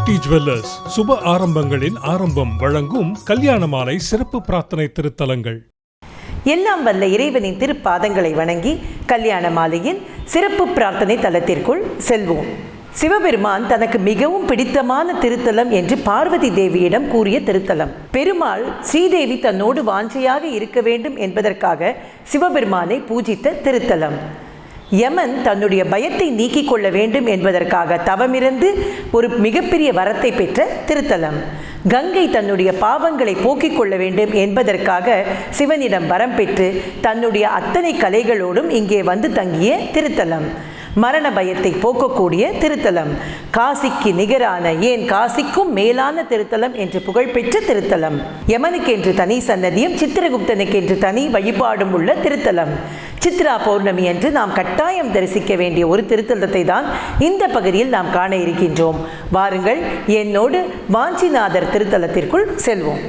பாட்டி ஜுவல்லர்ஸ் சுப ஆரம்பங்களின் ஆரம்பம் வழங்கும் கல்யாணமாலை சிறப்பு பிரார்த்தனை திருத்தலங்கள். எல்லாம் வல்ல இறைவனின் திருப்பாதங்களை வணங்கி கல்யாண மாலையின் சிறப்பு பிரார்த்தனை தலத்திற்குள் செல்வோம். சிவபெருமான் தனக்கு மிகவும் பிடித்தமான திருத்தலம் என்று பார்வதி தேவியிடம் கூறிய திருத்தலம். பெருமாள் ஸ்ரீதேவி தன்னோடு வாஞ்சையாக இருக்க வேண்டும் என்பதற்காக சிவபெருமானை பூஜித்த திருத்தலம். யமன் தன்னுடைய பயத்தை நீக்கிக் கொள்ள வேண்டும் என்பதற்காக தவமிருந்து ஒரு மிகப்பெரிய வரத்தை பெற்ற திருத்தலம். கங்கை தன்னுடைய பாவங்களை போக்கிக் கொள்ள வேண்டும் என்பதற்காக சிவனிடம் வரம் பெற்று தன்னுடைய அத்தனை கலைகளோடும் இங்கே வந்து தங்கிய திருத்தலம். மரண பயத்தை போக்கக்கூடிய திருத்தலம். காசிக்கு நிகரான, ஏன் காசிக்கும் மேலான திருத்தலம் என்று புகழ்பெற்ற திருத்தலம். யமனுக்கென்று தனி சன்னதியும் சித்திரகுப்தனுக்கென்று தனி வழிபாடும் உள்ள திருத்தலம். சித்ரா பௌர்ணமி என்று நாம் கட்டாயம் தரிசிக்க வேண்டிய ஒரு திருத்தலத்தை தான் இந்த பகுதியில் நாம் காண இருக்கின்றோம். வாருங்கள், என்னோடு வாஞ்சிநாதர் திருத்தலத்திற்குள் செல்வோம்.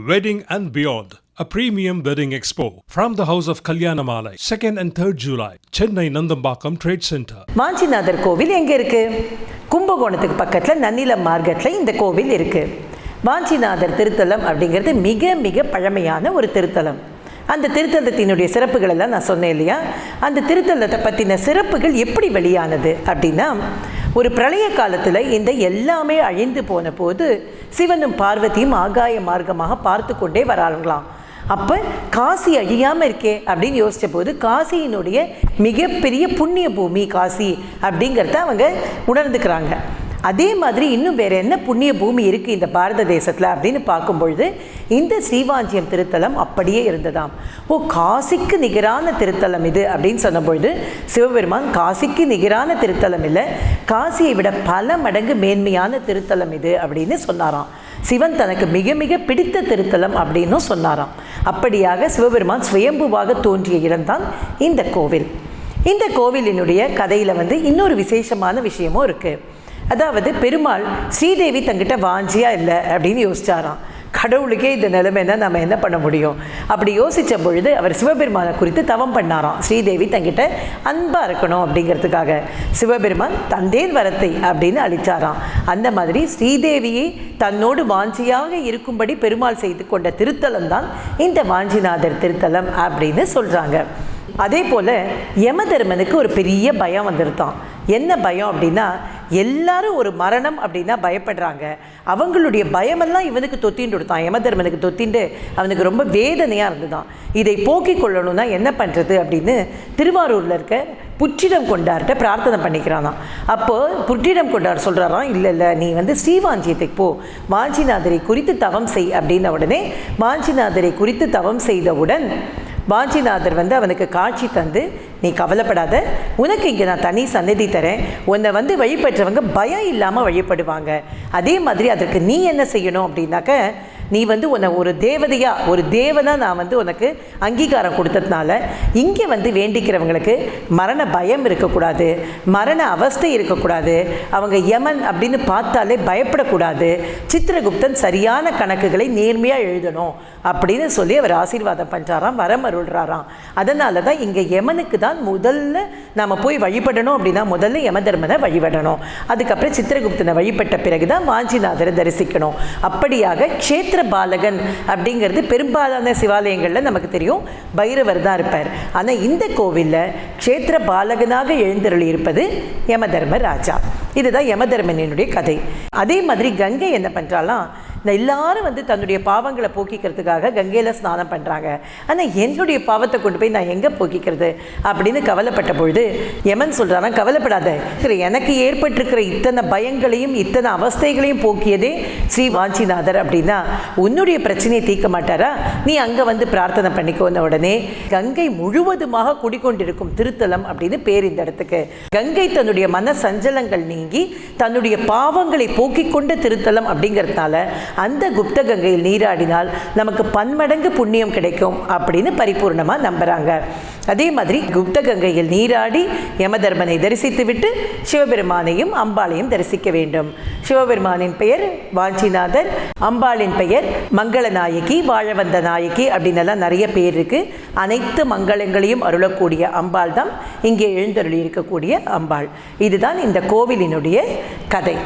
Wedding and Beyond, a premium wedding expo from the house of Kalyanamalai, 2nd and 3rd July, Chennai Nandambakam Trade Center. Vanchinathar கோவில் எங்கே இருக்கு? கும்பகோணத்துக்கு பக்கத்தில் நன்னிலம் மார்க்கெட்டில் இந்த கோவில் இருக்கு. வாஞ்சிநாதர் திருத்தலம் அப்படிங்கிறது மிக மிக பழமையான ஒரு திருத்தலம். அந்த திருத்தலத்தினுடைய சிறப்புகள் எல்லாம் நான் சொன்னேன் இல்லையா? அந்த திருத்தலத்தை பற்றின சிறப்புகள் எப்படி வெளியானது அப்படின்னா, ஒரு பிரளய காலத்தில் இந்த எல்லாமே அழிந்து போன போது சிவனும் பார்வதியும் ஆகாய மார்க்கமாக பார்த்து கொண்டே வராங்களாம். அப்போ காசி அழியாமல் இருக்கே அப்படின்னு யோசித்த போது காசியினுடைய மிகப்பெரிய புண்ணிய பூமி காசி அப்படிங்கிறத அவங்க உணர்ந்துக்கிறாங்க. அதே மாதிரி இன்னும் வேறு என்ன புண்ணிய பூமி இருக்குது இந்த பாரத தேசத்தில் அப்படின்னு பார்க்கும்பொழுது இந்த ஸ்ரீவாஞ்சியம் திருத்தலம் அப்படியே இருந்ததாம். காசிக்கு நிகரான திருத்தலம் இது அப்படின்னு சொன்னபொழுது சிவபெருமான் காசிக்கு நிகரான திருத்தலம் இல்லை, காசியை விட பல மடங்கு மேன்மையான திருத்தலம் இது அப்படின்னு சொன்னாராம். சிவன் தனக்கு மிக மிக பிடித்த திருத்தலம் அப்படின்னும் சொன்னாராம். அப்படியாக சிவபெருமான் சுயம்புவாக தோன்றிய இடம்தான் இந்த கோவில். இந்த கோவிலினுடைய கதையில் இன்னொரு விசேஷமான விஷயமும் இருக்குது. அதாவது பெருமாள் ஸ்ரீதேவி தங்கிட்ட வாஞ்சியா இல்லை அப்படின்னு யோசிச்சாராம். கடவுளுக்கே இந்த நிலைமைன்னா நம்ம என்ன பண்ண முடியும்? அப்படி யோசித்த பொழுது அவர் சிவபெருமானை குறித்து தவம் பண்ணாராம். ஸ்ரீதேவி தங்கிட்ட அன்பாக இருக்கணும் அப்படிங்கிறதுக்காக சிவபெருமான் தந்தேன் வரத்தை அப்படின்னு அளித்தாராம். அந்த மாதிரி ஸ்ரீதேவியை தன்னோடு வாஞ்சியாக இருக்கும்படி பெருமாள் செய்து கொண்ட திருத்தலம் தான் இந்த வாஞ்சிநாதர் திருத்தலம் அப்படின்னு சொல்கிறாங்க. அதே போல் யமதர்மனுக்கு ஒரு பெரிய பயம் வந்துருத்தான். என்ன பயம் அப்படின்னா, எல்லாரும் ஒரு மரணம் அப்படின்னா பயப்படுறாங்க. அவங்களுடைய பயமெல்லாம் இவனுக்கு தொத்தின்னு கொடுத்தான். யமதர்மனுக்கு தொத்திண்டு அவனுக்கு ரொம்ப வேதனையாக இருந்துதான். இதை போக்கிக் கொள்ளணும்னா என்ன பண்ணுறது அப்படின்னு திருவாரூரில் இருக்க புற்றிடம் கொண்டார்கிட்ட பிரார்த்தனை பண்ணிக்கிறானா. அப்போது புற்றிடம் கொண்டார் சொல்கிறாராம், இல்லை நீ ஸ்ரீவாஞ்சியத்துக்கு போ, வாஞ்சிநாதரை குறித்து தவம் செய் அப்படின்ன உடனே வாஞ்சிநாதரை குறித்து தவம் செய்தவுடன் வாஞ்சிநாதர் அவனுக்கு காட்சி தந்து, நீ கவலைப்படாத, உனக்கு இங்கே நான் தனி சன்னதி தரேன், உன்னை வழிபடுறவங்க பயம் இல்லாமல் வழிபடுவாங்க. அதே மாதிரி அதற்கு நீ என்ன செய்யணும் அப்படின்னாக்க, நீ உன்னை ஒரு தேவதையாக ஒரு தேவனாக நான் உனக்கு அங்கீகாரம் கொடுத்ததுனால இங்கே வேண்டிக்கிறவங்களுக்கு மரண பயம் இருக்கக்கூடாது, மரண அவஸ்தை இருக்கக்கூடாது, அவங்க யமன் அப்படின்னு பார்த்தாலே பயப்படக்கூடாது, சித்திரகுப்தன் சரியான கணக்குகளை நேர்மையாக எழுதணும் அப்படின்னு சொல்லி அவர் ஆசீர்வாதம் பண்ணுறாராம், வரம் அருள்றாராம். அதனால தான் இங்கே யமனுக்கு தான் முதல்ல நாம் போய் வழிபடணும். அப்படின்னா முதல்ல யமதர்மனை வழிபடணும், அதுக்கப்புறம் சித்திரகுப்தனை வழிபட்ட பிறகு தான் வாஞ்சிநாதரை தரிசிக்கணும். அப்படியாக க்ஷேத்திர பாலகன் அப்படிங்கிறது பெரும்பாலான சிவாலயங்களில் நமக்கு தெரியும், பைரவர் தான் இருப்பார். ஆனால் இந்த கோவிலில் க்ஷேத்திர பாலகனாக எழுந்தருளி இருப்பது யமதர்ம ராஜா. இதுதான் யமதர்மனினுடைய கதை. அதே மாதிரி கங்கை என்ன பண்ணுறாலாம், எல்லாரும் தன்னுடைய பாவங்களை போக்கிக்கிறதுக்காக கங்கையில் ஸ்நானம் பண்ணுறாங்க. ஆனால் என்னுடைய பாவத்தை கொண்டு போய் நான் எங்கே போக்கிக்கிறது அப்படின்னு கவலைப்பட்ட பொழுது யமன் சொல்கிறானா, கவலைப்படாத, எனக்கு ஏற்பட்டிருக்கிற இத்தனை பயங்களையும் இத்தனை அவஸ்தைகளையும் போக்கியதே ஸ்ரீவாஞ்சிநாதர் அப்படின்னா உன்னுடைய பிரச்சனையை தீர்க்க மாட்டாரா, நீ அங்கே பிரார்த்தனை பண்ணிக்கோன உடனே கங்கை முழுவதுமாக குடிக்கொண்டிருக்கும் திருத்தலம் அப்படின்னு பேர் இந்த இடத்துக்கு. கங்கை தன்னுடைய மன சஞ்சலங்கள் நீங்கி தன்னுடைய பாவங்களை போக்கிக் கொண்ட திருத்தலம் அப்படிங்கிறதுனால அந்த குப்த கங்கையில் நீராடினால் நமக்கு பன்மடங்கு புண்ணியம் கிடைக்கும் அப்படின்னு பரிபூர்ணமாக நம்புகிறாங்க. அதே மாதிரி குப்த கங்கையில் நீராடி யமதர்மனை தரிசித்து விட்டு சிவபெருமானையும் அம்பாளையும் தரிசிக்க வேண்டும். சிவபெருமானின் பெயர் வாஞ்சிநாதர், அம்பாளின் பெயர் மங்களநாயகி, வாழவந்த நாயகி அப்படின்னு எல்லாம் நிறைய பேர் இருக்கு. அனைத்து மங்களங்களையும் அருளக்கூடிய அம்பாள் தான் இங்கே எழுந்தருளி இருக்கக்கூடிய அம்பாள். இதுதான் இந்த கோவிலினுடைய கதை.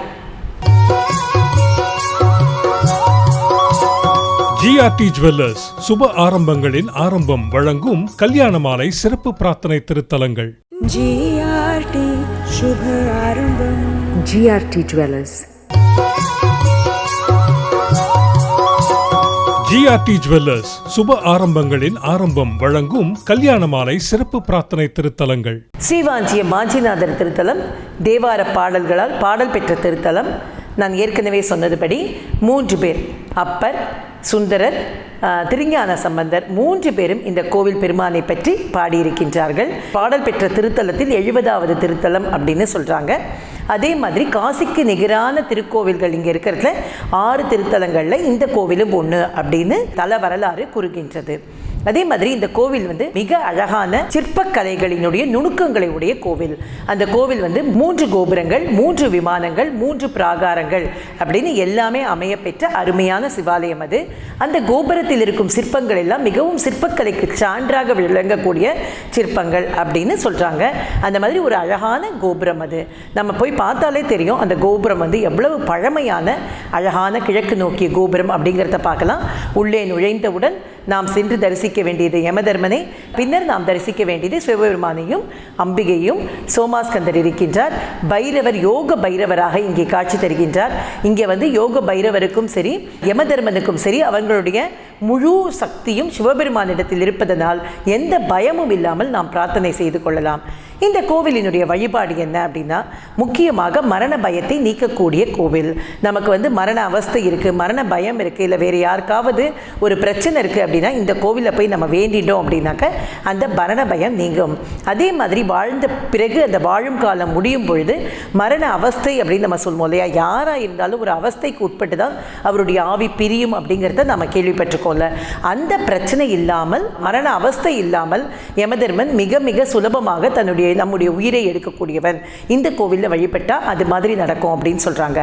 GRT ஜுவல்லர்ஸ் சுப ஆரம்பங்களின் ஆரம்பம் வழங்கும் கல்யாணமாலை சிறப்பு பிரார்த்தனை திருத்தலங்கள். GRT சுப ஆரம்பம். GRT jewellers. GRT ஜுவல்லர்ஸ் சுப ஆரம்பங்களின் ஆரம்பம் வழங்கும் கல்யாணமாலை சிறப்பு பிரார்த்தனை திருத்தலங்கள். ஸ்ரீவாஞ்சியம் வாஞ்சிநாதர் திருத்தலம் தேவார பாடல்களால் பாடல் பெற்ற திருத்தலம். நான் ஏற்கனவே சொன்னதுபடி 3 பேர், அப்பர், சுந்தரர், திருஞான சம்பந்தர் 3 பேரும் இந்த கோவில் பெருமானை பற்றி பாடியிருக்கின்றார்கள். பாடல் பெற்ற திருத்தலத்தில் 70வது திருத்தலம் அப்படின்னு சொல்கிறாங்க. அதே மாதிரி காசிக்கு நிகரான திருக்கோவில்கள் இங்கே இருக்கிறதுல 6 திருத்தலங்களில் இந்த கோவிலும் ஒன்று அப்படின்னு தல வரலாறு கூறுகின்றது. அதே மாதிரி இந்த கோவில் மிக அழகான சிற்பக்கலைகளினுடைய நுணுக்கங்களை உடைய கோவில். அந்த கோவில் 3 கோபுரங்கள், 3 விமானங்கள், 3 பிராகாரங்கள் அப்படின்னு எல்லாமே அமைய பெற்ற அருமையான சிவாலயம் அது. அந்த கோபுரத்தில் இருக்கும் சிற்பங்கள் எல்லாம் மிகவும் சிற்பக்கலைக்கு சான்றாக விளங்கக்கூடிய சிற்பங்கள் அப்படின்னு சொல்றாங்க. அந்த மாதிரி ஒரு அழகான கோபுரம் அது. நம்ம போய் பார்த்தாலே தெரியும் அந்த கோபுரம் எவ்வளவு பழமையான அழகான கிழக்கு நோக்கிய கோபுரம் அப்படிங்கிறத பார்க்கலாம். உள்ளே நுழைந்தவுடன் நாம் சென்று தரிசிக்க வேண்டியது யமதர்மனை, பின்னர் நாம் தரிசிக்க வேண்டியது சிவபெருமானையும் அம்பிகையும். சோமாஸ்கந்தர் இருக்கின்றார். பைரவர் யோக பைரவராக இங்கே காட்சி தருகின்றார். இங்கே யோக பைரவருக்கும் சரி யமதர்மனுக்கும் சரி அவங்களுடைய முழு சக்தியும் சிவபெருமானிடத்தில் இருப்பதனால் எந்த பயமும் இல்லாமல் நாம் பிரார்த்தனை செய்து கொள்ளலாம். இந்த கோவிலினுடைய வழிபாடு என்ன அப்படின்னா, முக்கியமாக மரண பயத்தை நீக்கக்கூடிய கோவில். நமக்கு மரண அவஸ்தை இருக்குது, மரண பயம் இருக்குது, இல்லை வேறு யாருக்காவது ஒரு பிரச்சனை இருக்குது அப்படின்னா இந்த கோவிலில் போய் நம்ம வேண்டிட்டோம் அப்படின்னாக்க அந்த மரண பயம் நீங்கும். அதே மாதிரி வாழ்ந்த பிறகு அந்த வாழும் காலம் முடியும் பொழுது மரண அவஸ்தை அப்படின்னு நம்ம சொல்லுவோம் இல்லையா, யாராக இருந்தாலும் ஒரு அவஸ்தைக்கு உட்பட்டு தான் அவருடைய ஆவி பிரியும் அப்படிங்கிறத நம்ம கேள்விப்பட்டிருக்கோம்ல. அந்த பிரச்சனை இல்லாமல், மரண அவஸ்தை இல்லாமல் யமதர்மன் மிக மிக சுலபமாக நம்முடைய உயிரை எடுக்கக்கூடியவன். இந்த கோவிலில் வழிபட்டா அது மாதிரி நடக்கும் அப்படின்னு சொல்றாங்க.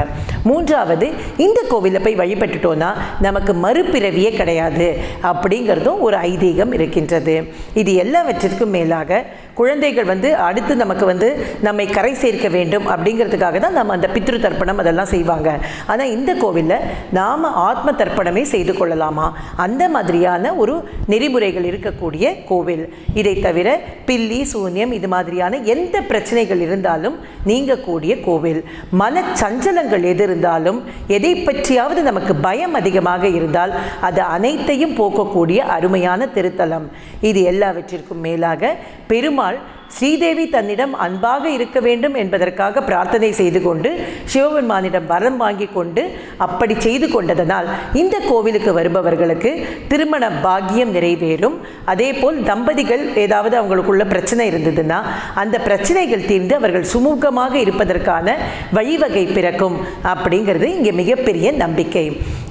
3வது, இந்த கோவிலில் போய் வழிபட்டுட்டோம்னா நமக்கு மறுபிறவியே கிடையாது அப்படிங்கிறதும் ஒரு ஐதீகம் இருக்கின்றது. இது எல்லாவற்றிற்கும் மேலாக குழந்தைகள் அடுத்து நமக்கு நம்மை கரை சேர்க்க வேண்டும் அப்படிங்கிறதுக்காக தான் நம்ம அந்த பித்ரு தர்ப்பணம் அதெல்லாம் செய்வாங்க. ஆனால் இந்த கோவிலில் நாம் ஆத்ம தர்ப்பணமே செய்து கொள்ளலாமா, அந்த மாதிரியான ஒரு நெறிமுறைகள் இருக்கக்கூடிய கோவில். இதை தவிர பில்லி சூன்யம் இது மாதிரியான எந்த பிரச்சனைகள் இருந்தாலும் நீங்கக்கூடிய கோவில். மனச்சஞ்சலங்கள் எது இருந்தாலும், எதை பற்றியாவது நமக்கு பயம் அதிகமாக இருந்தால் அது அனைத்தையும் போக்கக்கூடிய அருமையான திருத்தலம். இது எல்லாவற்றிற்கும் மேலாக பெருமாள் ஸ்ரீதேவி தன்னிடம் அன்பாக இருக்க வேண்டும் என்பதற்காக பிரார்த்தனை செய்து கொண்டு சிவபெருமானிடம் வரம் வாங்கி கொண்டு அப்படி செய்து கொண்டதனால் இந்த கோவிலுக்கு வருபவர்களுக்கு திருமண பாக்கியம் நிறைவேறும். அதே போல் தம்பதிகள் ஏதாவது அவங்களுக்குள்ள பிரச்சனை இருந்ததுன்னா அந்த பிரச்சனைகள் தீர்ந்து அவர்கள் சுமூகமாக இருப்பதற்கான வழிவகை பிறக்கும் அப்படிங்கிறது இங்கே மிகப்பெரிய நம்பிக்கை.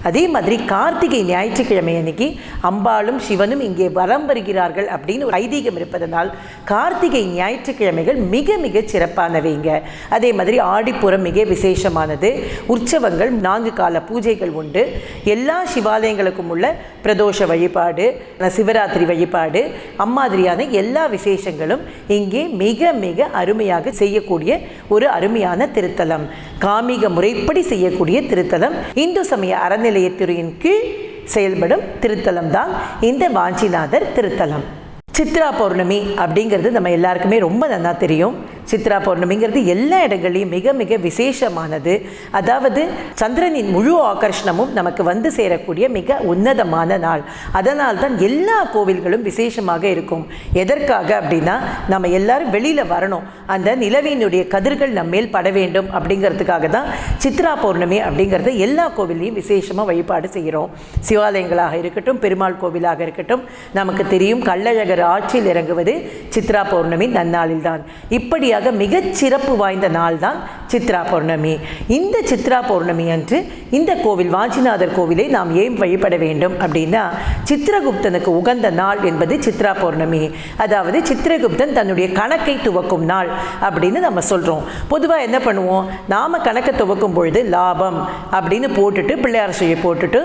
அதே மாதிரி கார்த்திகை ஞாயிற்றுக்கிழமை அன்னைக்கு அம்பாளும் சிவனும் இங்கே வலம் வருகிறார்கள் அப்படின்னு ஒரு ஐதீகம் இருப்பதனால் கார்த்திகை ஞாயிற்றுக்கிழமைகள் மிக மிக சிறப்பானவைங்க. அதே மாதிரி ஆடிப்புறம் மிக விசேஷமானது. உற்சவங்கள் 4 கால பூஜைகள் உண்டு. எல்லா சிவாலயங்களுக்கும் உள்ள பிரதோஷ வழிபாடு, சிவராத்திரி வழிபாடு அம்மாதிரியான எல்லா விசேஷங்களும் இங்கே மிக மிக அருமையாக செய்யக்கூடிய ஒரு அருமையான திருத்தலம். காமிக முறைப்படி செய்யக்கூடிய திருத்தலம். இந்து சமய அறநிலையத்துறையின் கீழ் செயல்படும் திருத்தலம் தான் இந்த வாஞ்சிநாதர் திருத்தலம். சித்ரா பௌர்ணமி அப்படிங்கிறது நம்ம எல்லாருக்குமே ரொம்ப நல்லா தெரியும். சித்ரா பௌர்ணமிங்கிறது எல்லா இடங்கள்லையும் மிக மிக விசேஷமானது. அதாவது சந்திரனின் முழு ஆகர்ஷணமும் நமக்கு சேரக்கூடிய மிக உன்னதமான நாள். அதனால் தான் எல்லா கோவில்களும் விசேஷமாக இருக்கும். எதற்காக அப்படின்னா நம்ம எல்லாரும் வெளியில் வரணும், அந்த நிலவினுடைய கதிர்கள் நம்ம மேல் பட வேண்டும் அப்படிங்கிறதுக்காக தான் சித்ரா பௌர்ணமி அப்படிங்கிறத எல்லா கோவிலையும் விசேஷமாக வழிபாடு செய்கிறோம். சிவாலயங்களாக இருக்கட்டும், பெருமாள் கோவிலாக இருக்கட்டும், நமக்கு தெரியும் கள்ளழகர் ஆட்சியில் இறங்குவது சித்ரா பௌர்ணமி நன்னாளில் தான். இப்படியாக அடுத்தபடியாக மிகச் சிறப்பு வாய்ந்த நாள் தான் சித்ரா பௌர்ணமி. இந்த சித்ரா பௌர்ணமி அன்று இந்த கோவில் வாஞ்சிநாதர் கோவிலை நாம் ஏன் வழிபட வேண்டும் அப்படின்னா, சித்திரகுப்தனுக்கு உகந்த நாள் என்பது சித்ரா பௌர்ணமி. அதாவது சித்திரகுப்தன் தன்னுடைய கணக்கை துவக்கும் நாள் அப்படின்னு நம்ம சொல்கிறோம். பொதுவாக என்ன பண்ணுவோம், நாம் கணக்கை துவக்கும் பொழுது லாபம் அப்படின்னு போட்டுட்டு பிள்ளையார் சுழியை போட்டுட்டு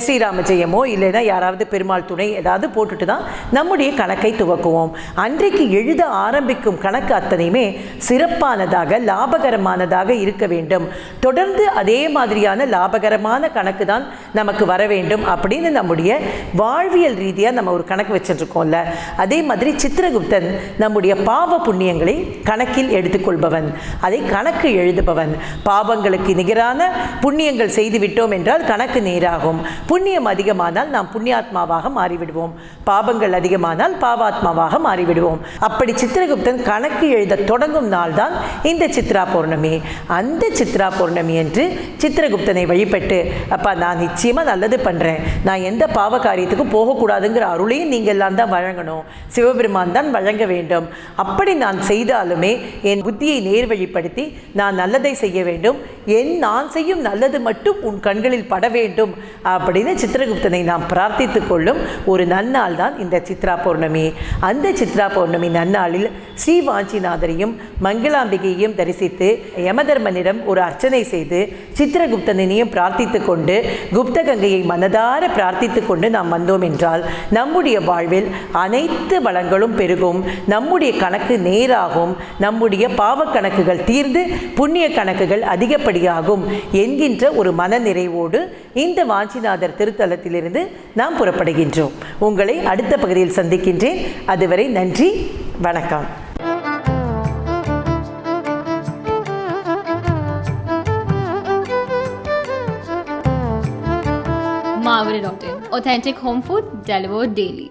ஸ்ரீராம ஜெயமோ இல்லைன்னா யாராவது பெருமாள் துணை ஏதாவது போட்டுட்டு தான் நம்முடைய கணக்கை துவக்குவோம். அன்றைக்கு எழுத ஆரம்பிக்கும் கணக்கு அத்தனையுமே சிறப்பானதாக லாபகரமானதாக இருக்க வேண்டும். தொடர்ந்து அதே மாதிரியான லாபகரமான கணக்கு தான் நமக்கு வர வேண்டும் அப்படின்னு நம்முடைய வாழ்வியல் ரீதியாக நம்ம ஒரு கணக்கு வச்சுருக்கோம்ல, அதே மாதிரி சித்திரகுப்தன் நம்முடைய பாவ புண்ணியங்களை கணக்கில் எடுத்துக்கொள்பவன், அதை கணக்கு எழுதுபவன். பாவங்களுக்கு நிகரான புண்ணியங்கள் செய்துவிட்டோம் என்றால் கணக்கு நேராகும். புண்ணியம் அதிகமானால் நாம் புண்ணியாத்மாவாக மாறிவிடுவோம், பாவங்கள் அதிகமானால் பாவாத்மாவாக மாறிவிடுவோம். அப்படி சித்திரகுப்தன் கணக்கு எழுத தொடங்கும் நாள் தான் இந்த சித்ரா பௌர்ணமி. அந்த சித்ரா பௌர்ணமி என்று சித்திரகுப்தனை வழிபட்டு, அப்பா நான் நிச்சயமாக நல்லது பண்ணுறேன், நான் எந்த பாவ காரியத்துக்கும் போகக்கூடாதுங்கிற அருளையும் நீங்கள் எல்லாம் தான் வழங்கணும், சிவபெருமான் தான் வழங்க வேண்டும். அப்படி நான் செய்தாலுமே என் புத்தியை நேர்வழிப்படுத்தி நான் நல்லதை செய்ய வேண்டும், நான் செய்யும் நல்லது மட்டும் உன் கண்களில் பட வேண்டும் அப்படின்னு சித்திரகுப்தனை நாம் பிரார்த்தித்து கொள்ளும் ஒரு நன்னாள் தான் இந்த சித்ரா பௌர்ணமி. அந்த சித்ரா பௌர்ணமி நன்னாளில் ஸ்ரீவாஞ்சிநாதரையும் மங்களாம்பிகையையும் தரிசித்து யமதர்மனிடம் ஒரு அர்ச்சனை செய்து சித்திரகுப்தனையும் பிரார்த்தித்து கொண்டு குப்த கங்கையை மனதார பிரார்த்தித்து கொண்டு நாம் வந்தோம் என்றால் நம்முடைய வாழ்வில் அனைத்து வளங்களும் பெருகும், நம்முடைய கணக்கு நேராகும், நம்முடைய பாவ கணக்குகள் தீர்ந்து புண்ணிய கணக்குகள் அதிகப்படியாகும் என்கின்ற ஒரு மன நிறைவோடு இந்த வாஞ்சிநாதர் திருத்தலத்திலிருந்து நாம் புறப்படுகின்றோம். உங்களை அடுத்த பகுதியில் சந்திக்கின்றேன். அதுவரை நன்றி, வணக்கம். Marvin.in. Authentic home food delivered daily.